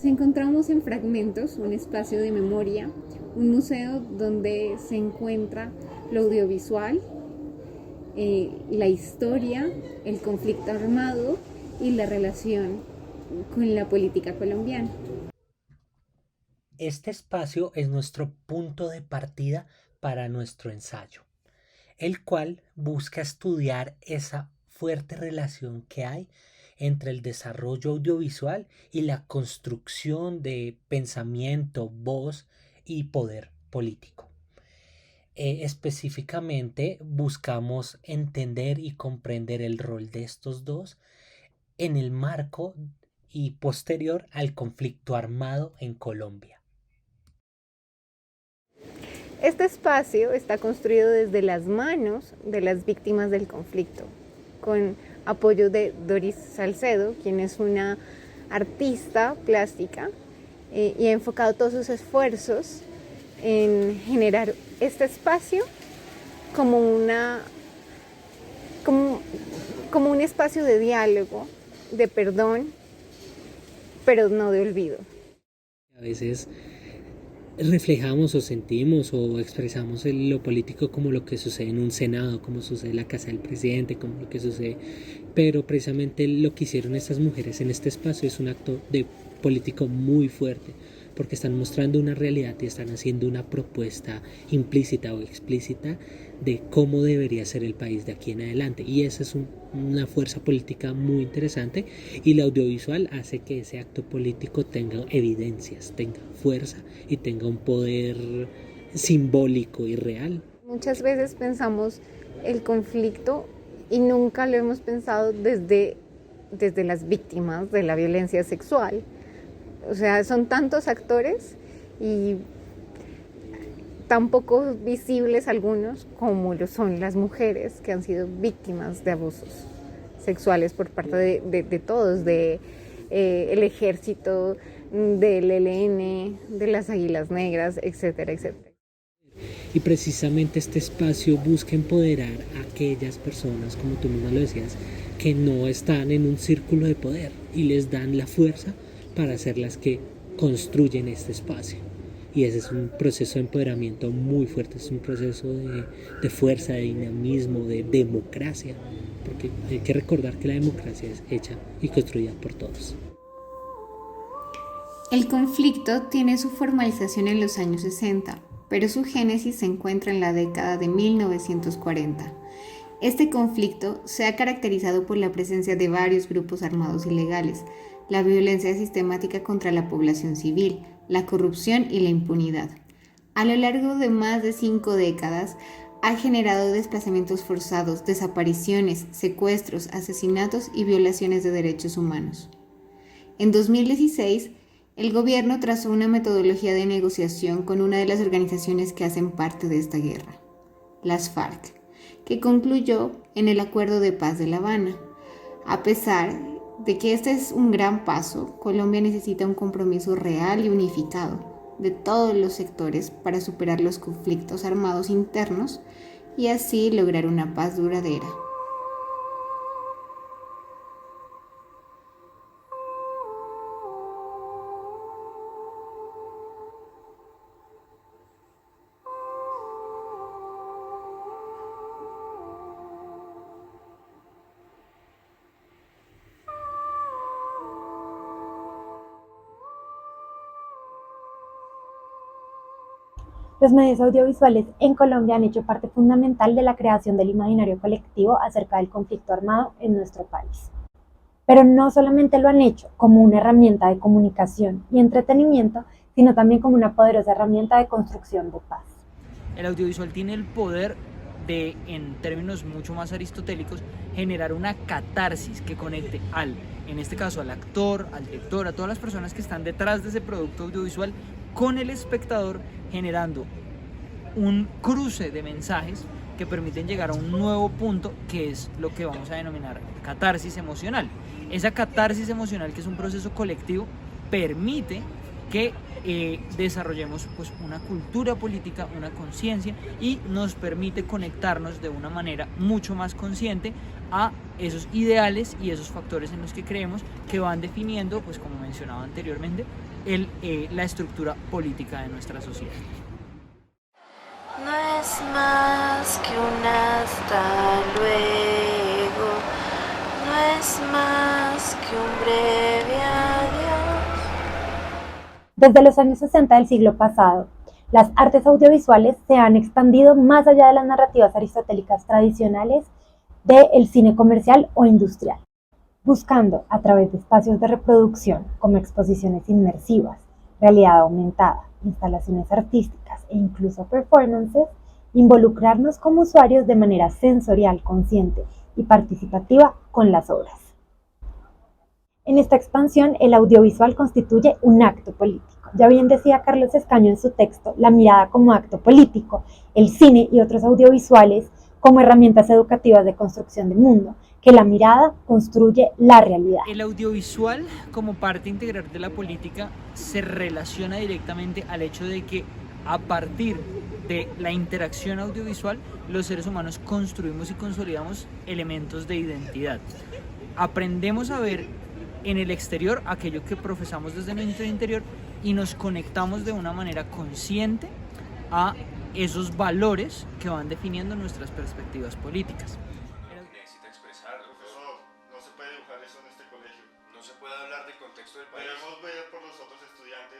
encontramos en Fragmentos, un espacio de memoria, un museo donde se encuentra lo audiovisual, la historia, el conflicto armado y la relación con la política colombiana. Este espacio es nuestro punto de partida para nuestro ensayo, el cual busca estudiar esa fuerte relación que hay entre el desarrollo audiovisual y la construcción de pensamiento, voz y poder político. Específicamente buscamos entender y comprender el rol de estos dos en el marco y posterior al conflicto armado en Colombia. Este espacio está construido desde las manos de las víctimas del conflicto, con apoyo de Doris Salcedo, quien es una artista plástica y ha enfocado todos sus esfuerzos en generar este espacio como, como un espacio de diálogo, de perdón, pero no de olvido. A veces reflejamos o sentimos o expresamos lo político como lo que sucede en un senado, como sucede en la casa del presidente, como lo que sucede, pero precisamente lo que hicieron estas mujeres en este espacio es un acto de político muy fuerte, porque están mostrando una realidad y están haciendo una propuesta implícita o explícita de cómo debería ser el país de aquí en adelante, y esa es una fuerza política muy interesante, y la audiovisual hace que ese acto político tenga evidencias, tenga fuerza y tenga un poder simbólico y real. Muchas veces pensamos el conflicto y nunca lo hemos pensado desde las víctimas de la violencia sexual. O sea, son tantos actores y tan poco visibles algunos como lo son las mujeres que han sido víctimas de abusos sexuales por parte de todos, el ejército, del ELN, de las Águilas Negras, etcétera, etcétera. Y precisamente este espacio busca empoderar a aquellas personas, como tú misma lo decías, que no están en un círculo de poder, y les dan la fuerza para ser las que construyen este espacio. Y ese es un proceso de empoderamiento muy fuerte, es un proceso de fuerza, de dinamismo, de democracia, porque hay que recordar que la democracia es hecha y construida por todos. El conflicto tiene su formalización en los años 60, pero su génesis se encuentra en la década de 1940. Este conflicto se ha caracterizado por la presencia de varios grupos armados ilegales, la violencia sistemática contra la población civil, la corrupción y la impunidad. A lo largo de más de 5 décadas, ha generado desplazamientos forzados, desapariciones, secuestros, asesinatos y violaciones de derechos humanos. En 2016, el gobierno trazó una metodología de negociación con una de las organizaciones que hacen parte de esta guerra, las FARC, que concluyó en el Acuerdo de Paz de La Habana. A pesar de que este es un gran paso, Colombia necesita un compromiso real y unificado de todos los sectores para superar los conflictos armados internos y así lograr una paz duradera. Los medios audiovisuales en Colombia han hecho parte fundamental de la creación del imaginario colectivo acerca del conflicto armado en nuestro país. Pero no solamente lo han hecho como una herramienta de comunicación y entretenimiento, sino también como una poderosa herramienta de construcción de paz. El audiovisual tiene el poder de, en términos mucho más aristotélicos, generar una catarsis que conecte en este caso al actor, al lector, a todas las personas que están detrás de ese producto audiovisual con el espectador, generando un cruce de mensajes que permiten llegar a un nuevo punto, que es lo que vamos a denominar catarsis emocional. Esa catarsis emocional, que es un proceso colectivo, permite que desarrollemos pues una cultura política, una conciencia, y nos permite conectarnos de una manera mucho más consciente a esos ideales y esos factores en los que creemos, que van definiendo, pues como mencionaba anteriormente, la estructura política de nuestra sociedad. No es más que un hasta luego, no es más que un breve adiós. Desde los años 60 del siglo pasado, las artes audiovisuales se han expandido más allá de las narrativas aristotélicas tradicionales del cine comercial o industrial, buscando a través de espacios de reproducción como exposiciones inmersivas, realidad aumentada, instalaciones artísticas e incluso performances, involucrarnos como usuarios de manera sensorial, consciente y participativa con las obras. En esta expansión, el audiovisual constituye un acto político. Ya bien decía Carlos Escaño en su texto, la mirada como acto político, el cine y otros audiovisuales como herramientas educativas de construcción del mundo, que la mirada construye la realidad. El audiovisual, como parte integral de la política, se relaciona directamente al hecho de que a partir de la interacción audiovisual, los seres humanos construimos y consolidamos elementos de identidad. Aprendemos a ver en el exterior aquello que profesamos desde nuestro interior y nos conectamos de una manera consciente a esos valores que van definiendo nuestras perspectivas políticas. Necesita expresar, profesor. No se puede dibujar eso en este colegio. No se puede hablar del contexto del país. Debemos ver por los otros estudiantes.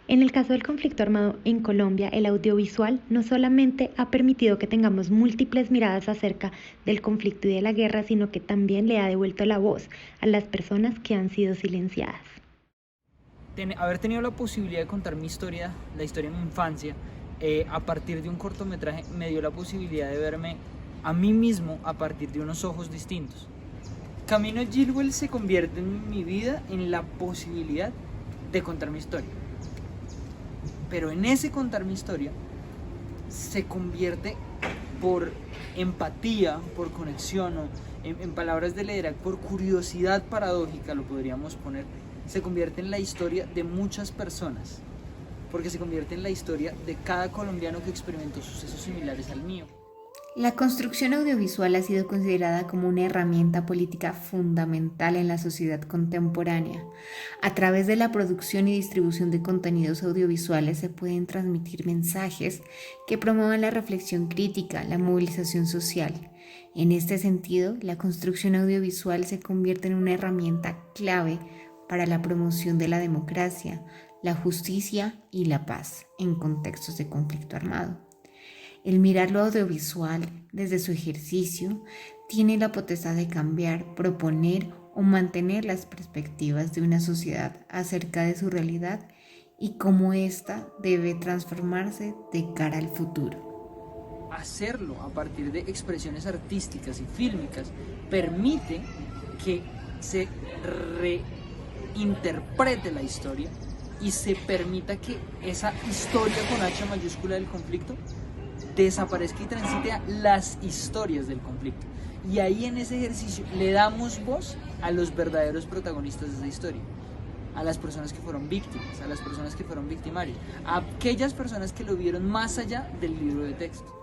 En el caso del conflicto armado en Colombia, el audiovisual no solamente ha permitido que tengamos múltiples miradas acerca del conflicto y de la guerra, sino que también le ha devuelto la voz a las personas que han sido silenciadas. Haber tenido la posibilidad de contar mi historia, la historia de mi infancia, a partir de un cortometraje, me dio la posibilidad de verme a mí mismo a partir de unos ojos distintos. Camino Gilwell se convierte en mi vida en la posibilidad de contar mi historia. Pero en ese contar mi historia se convierte por empatía, por conexión, o en palabras de Lederac, por curiosidad paradójica lo podríamos poner, se convierte en la historia de muchas personas, porque se convierte en la historia de cada colombiano que experimentó sucesos similares al mío. La construcción audiovisual ha sido considerada como una herramienta política fundamental en la sociedad contemporánea. A través de la producción y distribución de contenidos audiovisuales se pueden transmitir mensajes que promuevan la reflexión crítica, la movilización social. En este sentido, la construcción audiovisual se convierte en una herramienta clave para la promoción de la democracia, la justicia y la paz en contextos de conflicto armado. El mirar lo audiovisual desde su ejercicio tiene la potestad de cambiar, proponer o mantener las perspectivas de una sociedad acerca de su realidad y cómo ésta debe transformarse de cara al futuro. Hacerlo a partir de expresiones artísticas y fílmicas permite que se reinterprete la historia y se permita que esa historia con H mayúscula del conflicto desaparezca y transite a las historias del conflicto. Y ahí en ese ejercicio le damos voz a los verdaderos protagonistas de esa historia, a las personas que fueron víctimas, a las personas que fueron victimarios, a aquellas personas que lo vieron más allá del libro de texto.